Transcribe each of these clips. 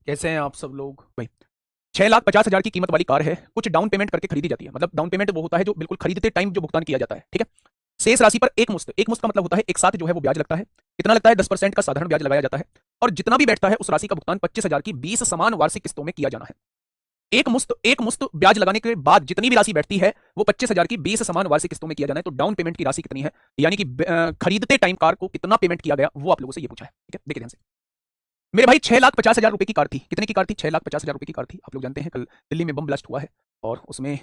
कैसे हैं आप सब लोग भाई। 6,50,000 की कीमत वाली कार है, कुछ डाउन पेमेंट करके खरीदी जाती है। मतलब डाउन पेमेंट वो होता है जो बिल्कुल खरीदते टाइम जो भुगतान किया जाता है, ठीक है। शेष राशि पर एक मुश्त का मतलब होता है एक साथ जो है वो ब्याज लगता है। कितना लगता है? 10% का साधारण ब्याज लगाया जाता है और जितना भी बैठता है उस राशि का भुगतान 25,000 की 20 समान वार्षिक किस्तों में किया जाना है। एक मुश्त ब्याज लगाने के बाद जितनी भी राशि बैठती है वो 25,000 की 20 समान वार्षिक किस्तों में किया जाना है। तो डाउन पेमेंट की राशि कितनी है, यानी कि खरीदते टाइम कार को कितना पेमेंट किया गया, वो आप लोगों से ये पूछा है, ठीक है। देखिए ध्यान से। मेरे भाई 6,50,000 रुपए की कार थी। कितने की कार थी? 6,50,000 रुपए की कार थी। आप लोग जानते हैं कल दिल्ली में बम ब्लास्ट हुआ है और उसमें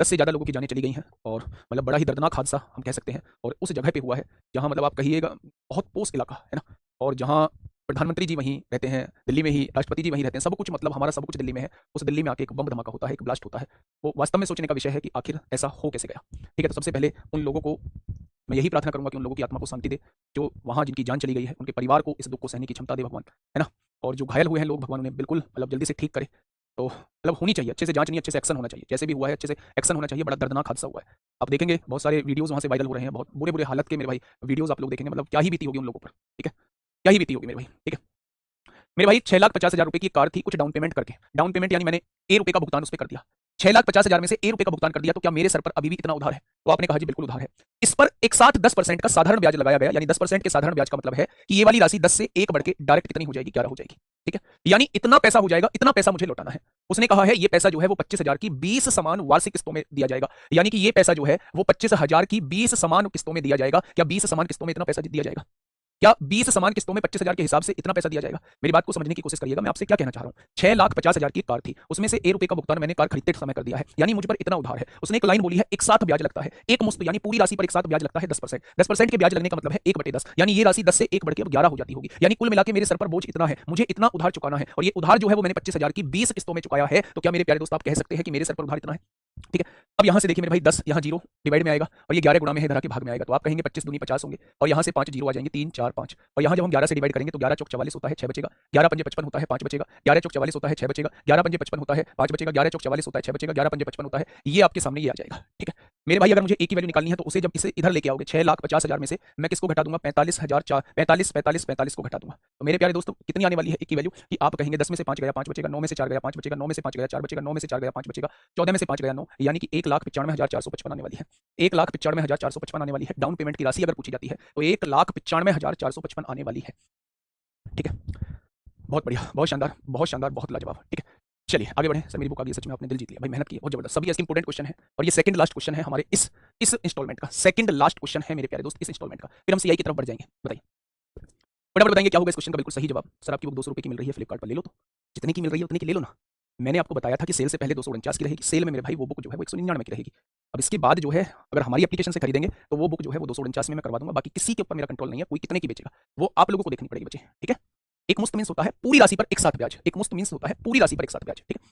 10 से ज़्यादा लोगों की जानें चली गई हैं और मतलब बड़ा ही दर्दनाक हादसा हम कह सकते हैं। और उस जगह पे हुआ है जहाँ मतलब आप कहिएगा बहुत पोस्ट इलाका है ना, और जहाँ प्रधानमंत्री जी वहीं रहते हैं, दिल्ली में ही राष्ट्रपति जी वहीं रहते हैं, सब कुछ मतलब हमारा सब कुछ दिल्ली में है। उस दिल्ली में आके एक बम धमाका होता है, एक ब्लास्ट होता है। वो वास्तव में सोचने का विषय है कि आखिर ऐसा हो कैसे गया, ठीक है। तो सबसे पहले उन लोगों को मैं यही प्रार्थना करूंगा कि उन लोगों की आत्मा को शांति दे, जो वहाँ जिनकी जान चली गई है, उनके परिवार को इस दुख को सहने की क्षमता दे भगवान, है ना। और जो घायल हुए हैं लोग, भगवान उन्हें बिल्कुल मतलब जल्दी से ठीक करे। तो मतलब होनी चाहिए अच्छे से जांच, नहीं अच्छे से एक्शन होना चाहिए, जैसे भी हुआ है अच्छे से एक्शन होना चाहिए। बड़ा दर्दनाक हादसा हुआ है। आप देखेंगे बहुत सारे वीडियोस वहाँ से वायरल हो रहे हैं, बहुत बुरे बुरे हालत के मेरे भाई वीडियोस आप लोग देखेंगे, मतलब क्या ही बीती होगी उन लोगों पर, ठीक है। क्या ही बीती होगी मेरे भाई, ठीक है। मेरे भाई 6,50,000 रुपए की कार थी, कुछ डाउन पेमेंट करके, डाउन पेमेंट यानी मैंने ए रुपए का भुगतान उस पर कर दिया। 6,50,000 में से ए रुपए का भुगतान कर दिया, तो क्या मेरे सर पर अभी भी इतना उधार है? तो आपने कहा जी बिल्कुल उधार है। इस पर एक साथ 10% का साधारण ब्याज लगाया गया, यानी 10% के साधारण ब्याज का मतलब है कि ये वाली राशि 10 से 1 बढ़ के डायरेक्ट कितनी हो जाएगी? 11 हो जाएगी, ठीक है। यानी इतना पैसा हो जाएगा, इतना पैसा मुझे लौटाना है। उसने कहा है ये पैसा जो है वो 25,000 की 20 समान वार्षिक किस्तों में दिया जाएगा, यानी कि ये पैसा जो है वो 25,000 की 20 समान किस्तों में दिया जाएगा। क्या 20 समान किस्तों में इतना पैसा दिया जाएगा? क्या 20 समान किस्तों में 25,000 के हिसाब से इतना पैसा दिया जाएगा? मेरी बात को समझने की कोशिश करिएगा, मैं आपसे क्या कहना चाह रहा हूँ। 6,50,000 की कार थी, उसमें से ए रुपए का भुगतान मैंने कार खरीदते समय कर दिया है, यानी मुझ पर इतना उधार है। उसने एक लाइन बोली है एक साथ ब्याज लगता है, एक मुश्त यानी पूरी राशि पर एक साथ ब्याज लगता है 10%। 10% के ब्याज लगने का मतलब है 1/10, यानी ये राशि 10 से 1 बढ़ के अब 11 हो जाती होगी। यानी कुल मिला के मेरे सर पर बोझ इतना है, मुझे इतना उधार चुकाना है, और ये उधार जो है वो मैंने 25,000 की 20 किस्तों में चुकाया है। तो क्या मेरे प्यारे दोस्त आप कह सकते हैं कि मेरे सर पर उधार इतना है? ठीक है। अब यहाँ से देखिए मेरे भाई 10 यहाँ जीरो डिवाइड में आएगा और ये 11 गुणा में है, इधर के भाग में आएगा। तो आप कहेंगे 25 दूनी 50 होंगे और यहाँ से 5 जीरो आ जाएंगे, 3 4 5। और यहाँ जब हम 11 से डिवाइड करेंगे तो 11 चौक 44 होता है, 6 बचेगा। 11 पंजे 55 होता है, 5 बचेगा। 11 चौक 44 होता है, 6 बचेगा। 11 पंजे 55 होता है, 5 बचेगा। 11 चौक 44 होता है, 6 बचेगा। 11 पंजे 55 होता है, ये आपके सामने ये आ जाएगा, ठीक है। मेरे भाई अगर मुझे एक की वैल्यू निकालनी है तो उसे जब इसे इधर लेके आओगे 6,50,000 में से मैं किसको घटा दूंगा? 45,000 को घटा दूंगा। तो मेरे प्यारे दोस्तों कितनी आने वाली है एक की वैल्यू? कि आप कहेंगे 10 में से 5 गया 5 बचेगा, 9 में से 4 गया 5 बचेगा, 9 में से 5 गया 4 बचेगा, 9 में से 4 गया 5 बचेगा, 14 में से 5 गया 9, यानी कि 1,95,455 आने वाली है। 1,95,455 आने वाली है। डाउन पेमेंट की राशि अगर पूछी जाती है तो 1,95,455 आने वाली है, ठीक है। बहुत बढ़िया, बहुत शानदार, बहुत शानदार, बहुत लाजवाब, ठीक है। चलिए आगे बढ़ें। सर मेरी बुक आ गई, सच में आपने दिल जीत लिया भाई, मेहनत की है बहुत जबरदस्त। सभी ऐसे इंपॉर्टेंट क्वेश्चन है और ये सेकंड लास्ट क्वेश्चन है हमारे इस इंस्टॉलमेंट का, सेकंड लास्ट क्वेश्चन है मेरे प्यारे दोस्त इस इंस्टॉलमेंट का। फिर हम सीआई की तरफ बढ़ जाएंगे। बताइए फटाफट बताएंगे क्या होगा इस क्वेश्चन का बिल्कुल सही जवाब। सर आपकी बुक 200 रुपये की मिल रही है फ्लिपकार्ट पर, ले लो। तो जितने की मिल रही है उतने की ले लो ना। मैंने आपको बताया था कि सेल से पहले 249 की रहेगी, सेल में मेरे भाई वो बुक जो है वो 199 की रहेगी। अब इसके बाद जो है अगर हमारी एप्लीकेशन से खरीदेंगे तो वो बुक जो है वो 249 में मैं करवा दूंगा। बाकी किसी के ऊपर मेरा कंट्रोल नहीं है, कोई कितने की बेचेगा वो आप लोगों को देखनी पड़ेगी बच्चे, ठीक है। एक मुश्त मीन्स होता है पूरी राशि पर एक साथ ब्याज, एक मुश्त मीन्स होता है पूरी राशि पर एक साथ ब्याज, ठीक है।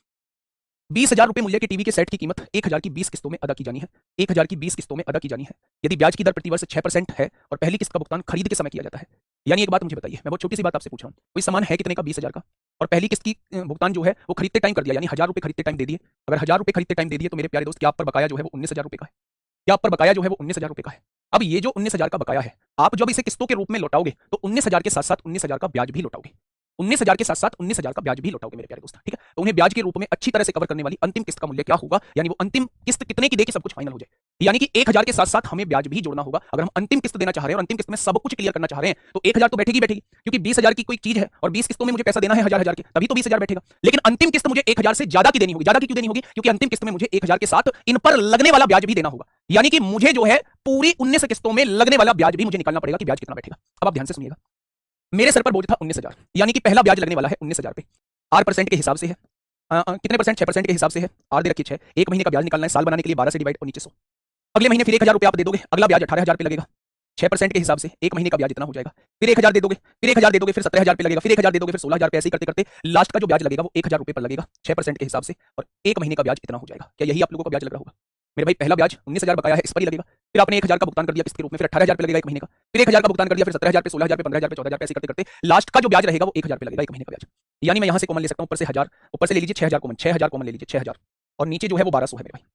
20,000 रुपए मूल्य के टीवी के सेट की कीमत 1,000 की 20 किस्तों में अदा की जानी है। 1,000 की 20 किस्तों में अदा की जानी है। यदि ब्याज की दर प्रतिवर्ष 6% है और पहली किस्त का भुगतान खरीद के समय किया जाता है, यानी एक बात मुझे बताइए, मैं बहुत छोटी सी बात आपसे पूछ रहा हूँ, कोई सामान है कितने का? 20,000 का, और पहली किस्त की भुगतान जो है वो खरीदते टाइम कर दिया, यानी 1,000 रुपए खरीदते टाइम दे दिए। अगर 1,000 रुपए खरीदते टाइम दे दिए तो मेरे प्यारे दोस्त क्या आप पर बकाया जो है वो 19,000 रुपए का है? क्या आप पर बकाया जो है वो 19,000 रुपए का है? अब ये जो 19,000 का बकाया है, आप जब इसे किस्तों के रूप में लौटाओगे तो 19,000 के साथ साथ 19,000 का ब्याज भी लौटाओगे। 19,000 के साथ साथ 19,000 का ब्याज भी लौटाओगे मेरे प्यारे दोस्त, ठीक है। तो उन्हें ब्याज के रूप में अच्छी तरह से कवर करने वाली अंतिम किस्त का मूल्य क्या होगा, यानी वो अंतिम किस्त कितने की देगी सब कुछ फाइनल हो जाए। यानी कि 1,000 के साथ साथ हमें ब्याज भी जोड़ना होगा। अगर हम अंतिम किस्त देना चाह रहे हैं और अंतिम किस्त में सब कुछ क्लियर करना चाह रहे हैं तो 1,000 तो बैठेगी बैठेगी, क्योंकि 20,000 की कोई चीज है और 20 किस्तों में मुझे पैसा देना है 1,000 के, तभी तो 20,000 बैठेगा। लेकिन अंतिम किस्त मुझे 1,000 से ज्यादा की देनी होगी। ज्यादा की क्यों देनी होगी? क्योंकि अंतिम किस्त में मुझे 1,000 के साथ इन पर लगने वाला ब्याज भी देना होगा, यानी कि मुझे जो है पूरी 19 किस्तों में लगने वाला ब्याज भी मुझे निकालना पड़ेगा कि ब्याज कितना बैठेगा। अब आप ध्यान से सुनिएगा, मेरे सर पर बोझ था 19,000, यानी कि पहला ब्याज लगने वाला है 19,000 पे। 8% के हिसाब से है, कितने परसेंट? 6% के हिसाब से है। आर दे रखिए 6। एक महीने का ब्याज निकालना है, साल बनाने के लिए 12 से डिवाइड और नीचे 100। अगले महीने फिर 1,000 रुपये आप दे दोगे, अगला ब्याज 18,000 पे लगेगा। 6% के हिसाब से एक महीने का ब्याज इतना हो जाएगा। फिर 1,000 दे दोगे, फिर 1,000 दे दोगे, फिर 17,000 पे लगेगा, फिर 1,000 दे दोगे, फिर 16,000 पे, ऐसे ही करते करते लास्ट का जो ब्याज लगेगा वो 1,000 रुपये पर लगेगा 6% के हिसाब से, और एक महीने का ब्याज इतना हो जाएगा। क्या यही आप लोगों का ब्याज लग रहा होगा? मेरे भाई पहला ब्याज 19,000 बकाया है, इस पर ही लगेगा। फिर आपने 1,000 का भुगतान कर दिया किसके रूप में, फिर 18,000 पे लगेगा एक महीने का। फिर 1,000 का भुगतान कर दिया, फिर 17,000 पे, 16,000 पे, 15,000 पे, 14,000 पे, ऐसे करते करते लास्ट का जो ब्याज रहेगा वो 1,000 पे लगेगा एक महीने का ब्याज। यानी मैं यहाँ से कॉमन ले सकता हूँ, ऊपर से 1,000, ऊपर से ले लीजिए 6,000 कॉमन, 6,000 कॉमन ले लीजिए 6,000, और नीचे जो है वो 1,200 है मेरे भाई।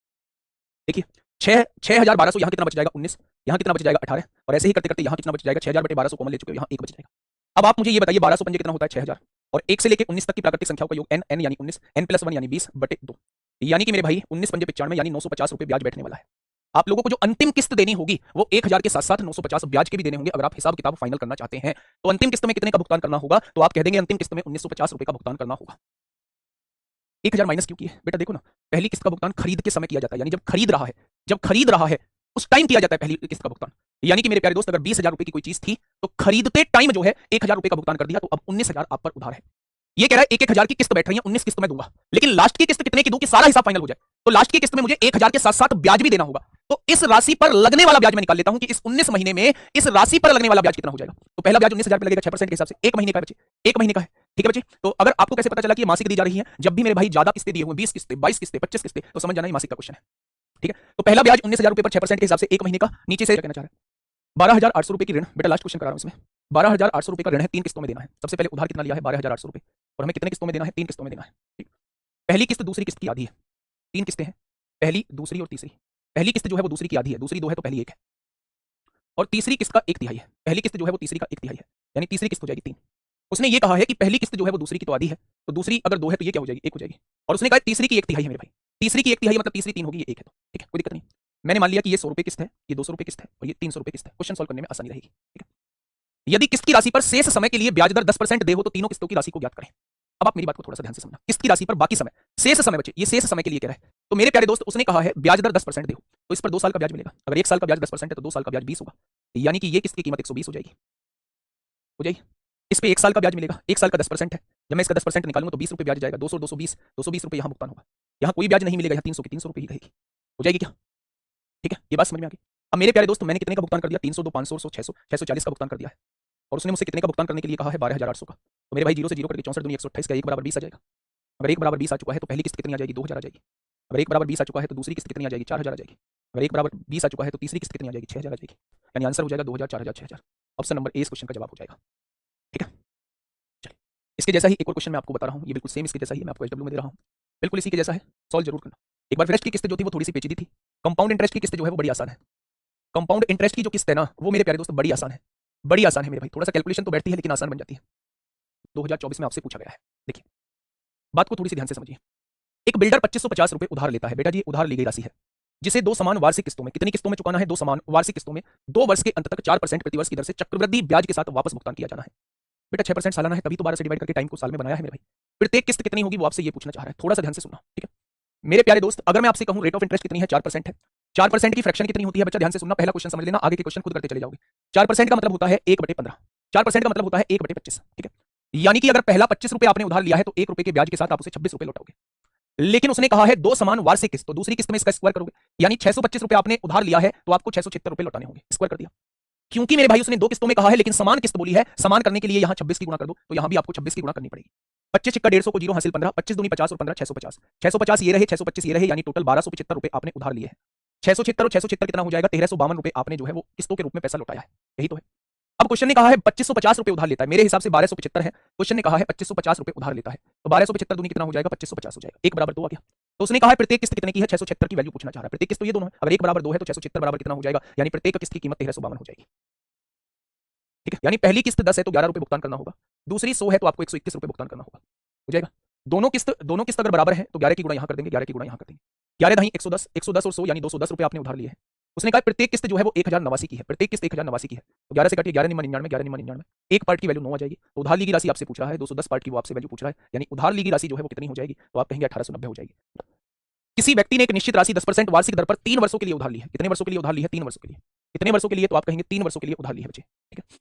देखिए 6,1200, यहाँ कितना बच जाएगा 19, यहाँ कितना बच जाएगा 18, और ऐसे ही करते करते यहाँ कितना बच जाएगा 6,000 बटे 1,200 कॉमन ले चुके हो, यहाँ 1 बच जाएगा। अब आप मुझे ये बताइए 1,200 पंजे कितना होता है? 6,000। और 1 से लेकर 19 तक की प्राकृतिक संख्याओं का योग n, n यानी 19, n+1 यानी 20/2, यानी कि मेरे भाई 19×5 यानी 950 रुपए ब्याज बैठने वाला है। आप लोगों को जो अंतिम किस्त देनी होगी वो 1000 के साथ साथ 950 ब्याज के भी देने होंगे। अगर आप हिसाब किताब फाइनल करना चाहते हैं तो अंतिम किस्त में कितने का भुगतान करना होगा, तो आप कह देंगे अंतिम किस्त में 1950 रुपए का भुगतान करना होगा। 1000 माइनस क्यों किए बेटा, देखो ना, पहली किस्त का भुगतान खरीद के समय किया जाता है, यानी जब खरीद रहा है उस टाइम किया जाता है पहली किस्त का भुगतान। यानी कि मेरे प्यारे दोस्त, अगर 20,000 रुपए की कोई चीज थी तो खरीदते टाइम जो है 1000 रुपए का भुगतान कर दिया, तो अब 19,000 आप पर उधार है। ये कह रहा है 1,000 की किस्त बैठ रही है, 19 किस्त में दूंगा, लेकिन लास्ट की किस्त कितने की दूं कि सारा हिसाब फाइनल हो जाए। तो लास्ट की किस्त में मुझे 1000 के साथ साथ ब्याज भी देना होगा। तो इस राशि पर लगने वाला ब्याज मैं निकाल लेता हूं कि इस 19 महीने में इस राशि पर लगने वाला ब्याज कितना हो जाएगा। तो पहला ब्याज 19,000 पे लगेगा 6% के हिसाब से, एक महीने का है बच्चे, एक महीने का है, ठीक है बच्चे। तो अगर आपको कैसे पता चला कि ये मासिक दी जा रही है, जब भी मेरे भाई ज्यादा किस्तें दिए हुए 20 किस्तें, 22 किस्तें, 25 किस्तें, तो समझ जाना ये मासिक का क्वेश्चन है, ठीक है। तो पहला ब्याज 19,000 रुपए पर 6% के हिसाब से एक महीने का, नीचे से क्या कहना चाह रहा है 12,800 रुपए की ऋण, बेटा लास्ट क्वेश्चन करा रहा हूं इसमें। 12,800 रुपए का ऋण है, 3 किस्तों में देना है। सबसे पहले उधार कितना लिया है 12,800 रुपए, और हमें कितने किस्तों में देना है, 3 किस्तों में देना है, ठीक। पहली किस्त दूसरी किस्त की आधी है, 3 किस्तें हैं, पहली दूसरी और तीसरी। पहली किस्त जो है वो दूसरी की आधी है, दूसरी 2 है तो पहली 1 है, और तीसरी किस्त का 1/3 है। पहली किस्त जो है वो तीसरी का 1/3 है, यानी तीसरी किस्त हो जाएगी 3। उसने ये कहा है कि पहली किस्त जो है वो दूसरी की तो आधी है, तो दूसरी अगर 2 है तो ये क्या हो जाएगी, 1 हो जाएगी। और उसने कहा तीसरी की 1/3 है मेरे भाई, तीसरी की 1/3 मतलब तीसरी 3 होगी, ये 1 है, तो ठीक है, कोई दिक्कत नहीं। मैंने मान लिया कि ये 100 रुपए किस्त है, ये 200 रुपए किस्त है, और ये 300 रुपए किस्त है। क्वेश्चन सॉल्व करने में आसानी रहेगी, ठीक है। यदि किस्त की राशि पर शेष समय के लिए ब्याज दर 10% दे हो तो तीनों किस्तों की राशि को ज्ञात करें। अब आप मेरी बात को थोड़ा सा ध्यान से समझना, किस्त की राशि पर बाकी समय, शेष समय बचे, ये शेष समय के लिए कह रहा है। तो मेरे प्यारे दोस्त, उसने कहा है ब्याज दर 10% दे हो, तो इस पर 2 साल का ब्याज मिलेगा। अगर 1 साल का ब्याज 10% है तो 2 साल का ब्याज 20 होगा, यानी कि ये किस्त की कीमत 120 हो जाएगी, हो जाएगी। इस पे 1 साल का ब्याज मिलेगा, 1 साल का 10% है, जब मैं इसका 10% निकालूंगा तो 20 रुपए ब्याज जाएगा, 200 220 रुपए यहाँ भुगतान होगा। यहाँ कोई ब्याज नहीं मिलेगा, यहाँ 300 की 300 रुपए ही रहेगी, हो जाएगी क्या, ठीक है। ये बात समझ में आ गई। अब मेरे प्यारे दोस्त, मैंने कितने का भुगतान कर दिया, 300, 200, 500, 600, 640 का भुगतान कर दिया है, और उसने मुझसे कितने का भुगतान करने के लिए कहा है 12,800 का। तो मेरे भाई 0 से 0 करके 64 दूनी 128 का 1 बराबर 20 आ जाएगा। अगर 1 बराबर 20 आ चुका है तो पहली किस्त कितनी आ जाएगी, 2,000 आ जाएगी। अगर 1 बराबर 20 आ चुका है तो दूसरी किस्त कितनी आ जाएगी, 4,000 आ जाएगी। अगर 1 बराबर 20 आ चुका है तो तीसरी किस्त कितनी आ जाएगी, 6,000 आ जाएगी। यानी आंसर हो जाएगा 2,000, 4,000, 6,000। ऑप्शन नंबर ए इस क्वेश्चन का जवाब हो जाएगा, ठीक है। चलिए, इसके जैसा ही एक और क्वेश्चन मैं आपको बता रहा हूँ, ये बिल्कुल सेम इसके जैसा ही मैं आपको एचडब्ल्यू में दे रहा हूँ, बिल्कुल इसी के जैसा है, सॉल्व जरूर करना। एक बार इंटरेस्ट की किस्त जो थी वो थोड़ी सी पेचीदी थी, कंपाउंड इंटरेस्ट की किस्त जो है वो बड़ी आसान है। कंपाउंड इंटरेस्ट की जो किस्त है ना, वो मेरे प्यारे दोस्त बड़ी आसान है, बड़ी आसान है मेरे भाई। थोड़ा सा कैलकुलेशन तो बैठती है लेकिन आसान बन जाती है। 2024 में आपसे पूछा गया है, देखिए बात को थोड़ी सी ध्यान से समझिए। एक बिल्डर 2550 रुपए उधार लेता है, बेटा जी उधार ली गई राशि है, जिसे 2 समान वार्षिक किस्तों में, कितनी किस्तों में चुकाना है, 2 समान वार्षिक किस्तों में 2 वर्ष के अंत तक 4% प्रतिवर्ष की दर से चक्रवृद्धि ब्याज के साथ वापस भुगतान किया जाना है। बेटा 6% सालाना है, तभी तो 12 से डिवाइड करके टाइम को साल में बनाया है मेरे भाई। प्रत्येक किस्त कितनी होगी वो आपसे ये पूछना चाह रहा है, थोड़ा सा ध्यान से सुनना, ठीक है मेरे प्यारे दोस्त। अगर मैं आपसे कहूं रेट ऑफ इंटरेस्ट कितनी है, 4% है, 4% की फ्रैक्शन कितनी होती है, बच्चा ध्यान से सुनना, पहला क्वेश्चन समझ लेना, आगे के क्वेश्चन खुद करते चले जाओगे। 4% का मतलब होता है 1/15, 4% का मतलब होता है 1/25, ठीक है। यानी कि अगर पहला 25 रुपए आपने उधार लिया है तो 1 रुपए के ब्याज के साथ आप उसे 26 रुपए लौटाओगे। लेकिन उसने कहा है 2 समान वार्षिक किस्त, तो दूसरी किस्त में इसका स्क्वायर करोगे, यानी 625 रुपए आपने उधार लिया है तो आपको 676 रुपए लौटाने होंगे, स्क्वायर कर दिया। क्योंकि मेरे भाई उसने 2 किस्तों में कहा है लेकिन समान किस्त बोली है, समान करने के लिए यहां 26 की गुणा कर दो, तो यहां भी आपको 26 की गुणा करनी पड़ेगी। 25 छिक्का 150 को 0 हासिल 15, 25 दूनी 50 और 15 650, 650 ये रहे, 625 ये रहे, यानी टोटल 1275 रुपए आपने उधार लिए हैं। 676 और 676 कितना हो जाएगा, 1352 रुपए आपने जो है वो किस्तों के रूप में पैसा लौटाया है, यही तो है। अब क्वेश्चन ने कहा है 2550 रुपए उधार लेता है, मेरे हिसाब से 1275 है, क्वेश्चन ने कहा है 2550 रुपए उधार लेता है, तो 1275 दूनी कितना हो जाएगा, 2550 हो जाएगा, 1 बराबर 2 आ गया। तो उसने कहा है प्रत्येक किस्त कितने की है, 676 की वैल्यू पूछना चाह रहा है। प्रत्येक किस्त तो ये दोनों है, अगर 1 बराबर 2 है तो 676 बराबर कितना हो जाएगा, यानी प्रत्येक किस्त की कीमत 1352 हो जाएगी, ठीक है। यानी पहली किस्त 10 है तो 11 रुपए भुगतान करना होगा, दूसरी 100 है तो आपको 121 रुपए भुगतान करना होगा, हो जाएगा। दोनों किस्त अगर बराबर है तो 11 की गुणा यहां कर देंगे, 11 की गुणा यहां कर देंगे, 11 दही 110, 110 और 100 यानी 210 रुपए आपने उधार लिए हैं। उसने कहा प्रत्येक किस्त जो है वो 1089 की है, प्रत्येक किस्त 1089 की है, तो 11 से काटिए, 11 निम्न 99, 11 निम्न 99, एक पार्ट की वैल्यू 9 आ जाएगी। तो उधार ली गई राशि आपसे पूछ रहा है, 210 पार्ट की वो आपसे वैल्यू पूछ रहा है, यानी उधार ली गई राशि जो है वो कितनी हो जाएगी, तो आप कहेंगे 1890 हो जाएगी। किसी व्यक्ति ने एक निश्चित राशि 10% वार्षिक दर पर 3 वर्षों के लिए उधार ली है, कितने वर्षों के लिए उधार ली है, 3 वर्षों के लिए, कितने वर्षों के लिए, तो आप कहेंगे 3 वर्षों के लिए उधार ली है बच्चे, ठीक है।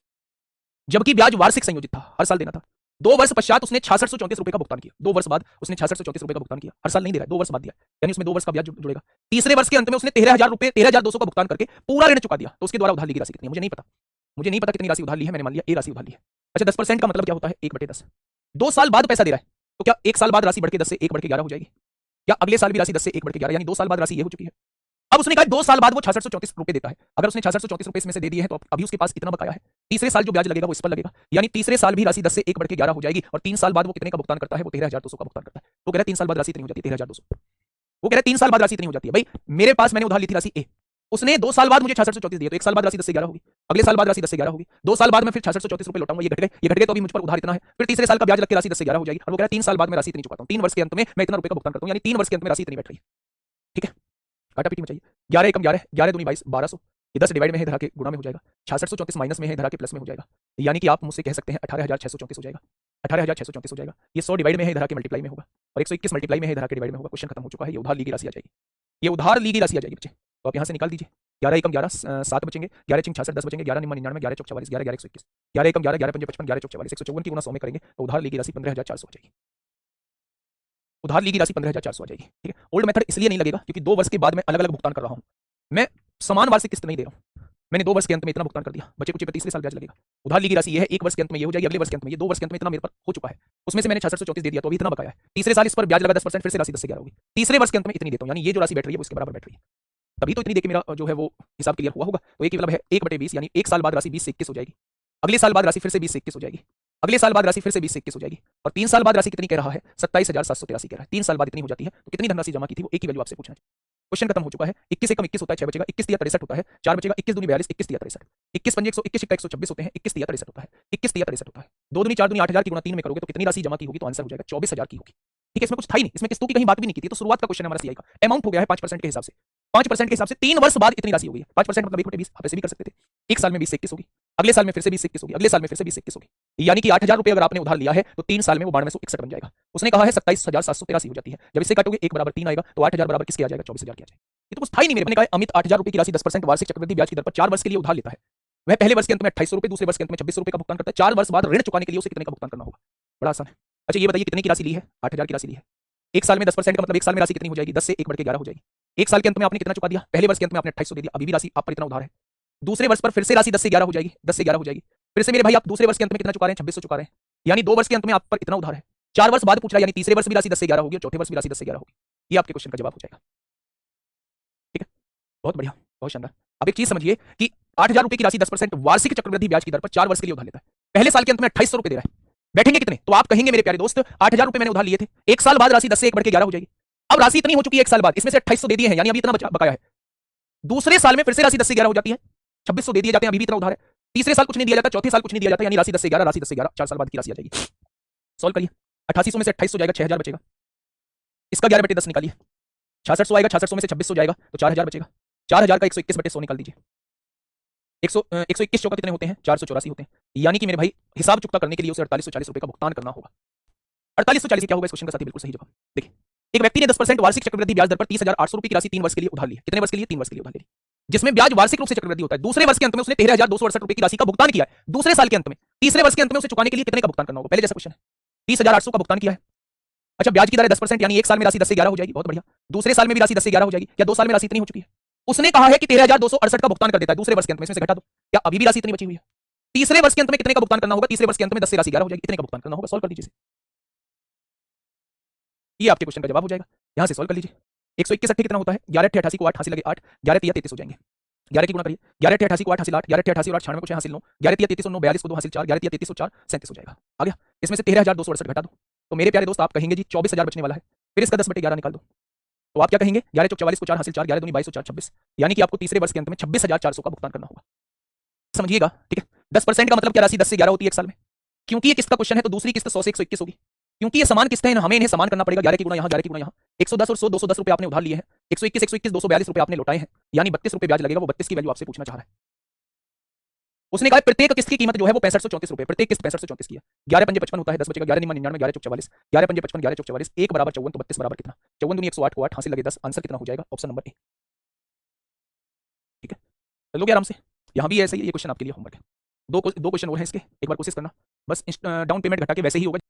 जबकि ब्याज वार्षिक संयोजित था, हर साल देना था। 2 वर्ष पश्चात उसने 6634 रुपए का भुगतान किया, 2 वर्ष बाद उसने 6634 रुपए का भुगतान किया, हर साल नहीं दे रहा है, 2 वर्ष बाद दिया, यानी उसमें 2 वर्ष का ब्याज जुड़ेगा। तीसरे वर्ष के अंत में उसने 13,000 रुपए 13,200 का भुगतान करके पूरा ऋण चुका दिया, तो उसके द्वारा उधार ली गई राशि कितनी है, मुझे नहीं पता, मुझे नहीं पता कितनी राशि उधार ली है, मैंने मान लिया ए राशि उधार ली है। अच्छा 10% का मतलब क्या होता है, 1/10, 2 साल बाद पैसा दे रहा है, तो क्या 1 साल बाद राशि बढ़ के 10 से 1 बढ़ के 11 हो जाएगी, क्या अगले साल भी राशि 10 से 1 बढ़ के 11, यानी 2 साल बाद राशि ये हो चुकी है। अब उसने कहा 2 साल बाद वो 6634 रुपए देता है, अगर उसने 6634 रुपए इसमें से दे दिए हैं तो अभी उसके पास इतना बकाया है, तीसरे साल जो ब्याज लगेगा वो इस पर लगेगा, यानी तीसरे साल भी राशि 10 से 1 बढ़ के 11 हो जाएगी, और 3 साल बाद वो कितने का भुगतान करता है, वो 13,200 का भुगतान करता है। तो कह रहा है 3 साल बाद राशि इतनी हो जाती है 13,200, वो कह रहा है 3 साल बाद राशि इतनी हो जाती है। भाई मेरे पास मैंने उधार ली थी राशि ए, उसने 2 साल बाद मुझे 6634 दिए, तो 1 साल बाद राशि 10 से 11 होगी, अगले साल बाद राशि 10 से 11 होगी, 2 साल बाद मैं फिर 6634 रुपए लौटाऊंगा, ये घट गए तो अभी मुझ पर उधार इतना है, फिर तीसरे साल का ब्याज लग के राशि 10 से 11 हो जाएगी, और वो कह रहा है 3 साल बाद मैं राशि इतनी चुकाता हूं, 3 वर्ष के अंत में मैं इतना रुपए का भुगतान करता हूं, यानी 3 वर्ष के अंत में राशि इतनी बैठ रही है। ठीक है, काटापीटी में चाहिए। 11 एकम 11, 11 दूनी 22, 1200, ये 10 डिवाइड में है धरा के गुणा में हो जाएगा, 6634 माइनस में है धरा के प्लस में हो जाएगा, यानी कि आप मुझसे कह सकते हैं 18634 हो जाएगा, 18634 हो जाएगा। ये 100 डिवाइड में है धरा के मल्टीप्लाई में होगा, और 121 मल्टीप्लाई में है धरा के डिवाइड में होगा। क्वेश्चन खत्म हो चुका है, ये उधार ली गई राशि आ जाएगी, ये उधार ली गई राशि आ जाएगी बच्चे। तो आप यहाँ से निकाल दीजिए, 11 एकम 11, 7 बचेंगे, 11 चिंग 66, 10 बचेंगे, 11 निम्न 99, 11 चौक 44, 11 11 121, 11 एकम 11, 11 पंजे 55, 11 चौक 44, 154 की गुना 100 में करेंगे तो उधार ली गई राशि 15400 हो जाएगी, उधार ली गई राशि 15400 आ जाएगी। ठीक है, ओल्ड मेथड इसलिए नहीं लगेगा क्योंकि 2 वर्ष के बाद मैं अलग अलग भुगतान कर रहा हूँ, मैं समान वार्षिक किस्त नहीं दे रहा हूँ, मैंने 2 वर्ष के अंत में इतना भुगतान कर दिया, बच्चे कुछ पे तीसरे साल ब्याज लगेगा। उधार ली गई राशि ये है, 1 वर्ष के अंत में ये हो जाएगी, अगले वर्ष के अंत में ये, 2 वर्ष के अंत में इतना मेरे पर हो चुका है, उसमें से मैंने 6634 दे दिया, तो अभी इतना बकाया है, तीसरे साल इस पर ब्याज लगा 10%, फिर से राशि 10 से 11 होगी, तीसरे वर्ष के अंत में इतनी देता हूँ, यानी ये जो राशि बैठ रही है वो इसके बराबर बैठ रही है, तभी तो इतनी देके मेरा जो है वो हिसाब क्लियर हुआ होगा। तो एक मतलब है 1/20, यानी 1 साल बाद राशि 20 से 21 हो जाएगी, अगले साल बाद राशि फिर से 20 से 21 हो जाएगी, अगले साल बाद राशि फिर से 20 से 21 हो जाएगी, और 3 साल बाद राशि कितनी कह रहा है, 27783 कह रहा है, 3 साल बाद इतनी हो जाती है, तो कितनी धनराशि जमा की थी वो एक ही वैल्यू आपसे पूछना है। क्वेश्चन खत्म हो चुका है। 21 एकम 21 होता है, 6 बचेगा, 21 तिया 63 होता है, 4 बचेगा, 21 दूनी 42, 21 तिया 63, 21 पंजे 121 छिक्का 126 होते हैं, 21 तिया 63 होता है, 21 तिया 63 होता है, 2 दूनी 4 दूनी 8000 की गुणा 3 में करोगे तो कितनी राशि जमा की होगी, तो आंसर हो जाएगा 24000 की होगी। ठीक है, इसमें कुछ था ही नहीं, इसमें किस्तों की कहीं बात भी नहीं की थी, तो शुरुआत का क्वेश्चन है हमारा सीआई का, अमाउंट हो गया है 5% के हिसाब से, 5% के हिसाब से 3 वर्ष बाद इतनी राशि हो गई है, 5% मतलब 1/20, आप ऐसे भी कर सकते थे, एक साल में 20 से 21 होगी, अगले साल में फिर से 20 से 21 होगी, अगले साल में फिर से 20 से 21 होगी, यानी कि 8000 रुपए अगर आपने उधार लिया है तो 3 साल में वो 9261 बन जाएगा। उसने कहा है 27783 हो जाती है, जब इससे काटोगे 1 बराबर 3 आएगा, तो 8000 बराबर किसके आ जाएगा, 24000 के आ जाएगा। ये तो कुछ था ही नहीं मेरे, मैंने कहा अमित 8000 रुपए की राशि 10% वार्षिक चक्रवृद्धि ब्याज की दर पर 4 वर्ष के लिए उधार लेता है, वह पहले वर्ष के अंत में 2800 रुपए, दूसरे वर्ष के अंत में 2600 रुपए का भुगतान करता है, 4 वर्ष बाद ऋण चुकाने के लिए उसे कितने का भुगतान करना होगा, बड़ा आसान है। अच्छा ये बताइए कितने की राशि ली है, 8000 की राशि ली है, एक साल में 10% का मतलब एक साल में राशि कितनी हो जाएगी, 10 से 1 बढ़ के 11 हो जाएगी, एक साल के अंत में आपने कितना चुका दिया, पहले वर्ष के अंत में आपने 2800 दे दिया, अभी भी राशि आप पर इतना उधार है, दूसरे वर्ष पर फिर से राशि 10 से 11 हो जाएगी, 10 से 11 हो जाएगी, फिर से मेरे भाई आप दूसरे वर्ष के अंत में कितना चुका रहे हैं, 2600 चुका रहे हैं, यानी 2 वर्ष के अंत में आप पर इतना उधार है, 4 वर्ष बाद पूछ रहा है, यानी तीसरे वर्ष भी राशि 10 से 11 होगी और चौथे वर्ष भी राशि 10 से 11 होगी, ये आपके क्वेश्चन का जवाब हो जाएगा। ठीक है, बहुत बढ़िया, बहुत शानदार। अब एक चीज समझिए कि 8000 रुपए की राशि 10% वार्षिक चक्रवृद्धि ब्याज की दर पर 4 वर्ष के लिए उधार लेता है, पहले साल के अंत में 2800 रुपए दे रहा है, बैठेंगे कितने, तो आप कहेंगे मेरे प्यारे दोस्त 8000 रुपए मैंने उधार लिए थे, एक साल बाद राशि 10 से 1 बढ़ के 11 हो जाएगी, अब राशि इतनी हो चुकी है एक साल बाद, इसमें से 2800 दे दिए हैं, यानी अभी इतना बकाया है, दूसरे साल में फिर से राशि 10 से 11 हो जाती है, 2600 दे दिए जाते हैं, अभी भी इतना उधार है, तीसरे साल कुछ नहीं दिया जाता, चौथे साल कुछ नहीं दिया जाता, यानी राशि 10 से 11, राशि 10 से 11, 4 साल बाद की राशि आ जाएगी। सॉल्व करिए, 8800 में से 2800 जाएगा, 6000 बचेगा, इसका 11/10 निकालिए, 6600 आएगा, 6600 में से 2600 जाएगा तो 4000 बचेगा, 4000 का 121/100 निकाल दीजिए, 121 चौका कितने होते हैं, 484 होते हैं, यानी कि मेरे भाई हिसाब चुकता करने के लिए उसे 4840 रुपए का भुगतान करना होगा। 4840 क्या होगा इस क्वेश्चन का साथी, बिल्कुल सही जवाब। देखिए एक व्यक्ति ने 10% वार्षिक चक्रवृद्धि ब्याज दर पर 30800 रुपए की राशि 3 वर्ष के लिए उधार ली है, कितने वर्ष के लिए, 3 वर्ष के लिए उधार ली, जिसमें ब्याज वार्षिक रूप से चक्रवृद्धि होता है, दूसरे वर्ष के अंत में उसने 13268 रुपए की राशि का भुगतान किया है, दूसरे साल के अंत में, तीसरे वर्ष के अंत में उसे चुकाने के लिए कितने का भुगतान करना होगा, पहले जैसा क्वेश्चन है, 30800 का भुगतान किया है, अच्छा ब्याज की दर है 10%, यानी एक साल में राशि 10 से 11 हो जाएगी, बहुत बढ़िया, दूसरे साल में भी राशि 10 से 11 हो जाएगी, क्या 2 साल में राशि इतनी हो चुकी है, उसने कहा है कि 13268 का भुगतान कर देता है दूसरे वर्ष के अंत में, इसमें से घटा दो, क्या अभी भी राशि इतनी बची हुई है, तीसरे वर्ष के अंत में कितने का भुगतान करना होगा, तीसरे वर्ष के अंत में 10 से राशि 11 हो जाएगी, इतने का भुगतान करना होगा, सॉल्व कर दीजिए, ये आपके क्वेश्चन का जवाब हो जाएगा, यहां से सॉल्व कर लीजिए। 121 कितना होता है, 11 88 को 8 हासिल लगे 8, 11 तिया 33 हो जाएंगे, 11 की गुणा करिए, 11 88 को 8 हासिल 8, 11 88 और 8 96 को 6 हासिल 9, 11 तिया 33 9 42 को 2 हासिल 4, 11 तिया 33 4 37 हो जाएगा, आ गया, इसमें से 13268 घटा दो, तो मेरे प्यारे दोस्त आप कहेंगे जी 24000 बचने वाला है, फिर इसका 10/11 निकाल दो, तो आप क्या कहेंगे, 11 चौक 44 को 4 हासिल 4, 11 दूनी 22 और 4 26, यानी कि आपको तीसरे वर्ष के अंत में 26400 का भुगतान करना होगा, समझिएगा। ठीक है, 10% का मतलब क्या, राशि 10 से 11 होती है एक साल में, क्योंकि ये किस्त का क्वेश्चन है तो दूसरी किस्त 100 से 121 होगी, क्योंकि ये समान किस्त है, हमें इन्हें समान करना पड़ेगा, 11 की गुणा यहाँ, 11 की गुणा यहाँ, 110 और 100 210 रुपए आपने उधार लिए हैं, 121 242 रुपए आपने लौटाए हैं, यानी 32 रुपए ब्याज लगेगा, वो 32 की वैल्यू आपसे पूछना चाह रहा है। उसने कहा प्रत्येक किस्त की कीमत जो है वो 6534 रुपए, प्रत्येक किस्त 6534 की है, 11 पंजे 55 होता है, 10 बचेगा, 11 निम्न 99, 11 चौक 44, 11 पंजे 55, 11 चौक 44, 1 बराबर 54, तो 32 बराबर कितना, 54 दूनी 108 को 8 हासिल लगे 10, आंसर कितना हो जाएगा, ऑप्शन नंबर ए। ठीक है, चलो आराम से, यहाँ भी ऐसे ही, ये क्वेश्चन आपके लिए होमवर्क है, दो क्वेश्चन और हैं इसके, एक बार कोशिश करना, बस डाउन पेमेंट घटा के वैसे ही होगा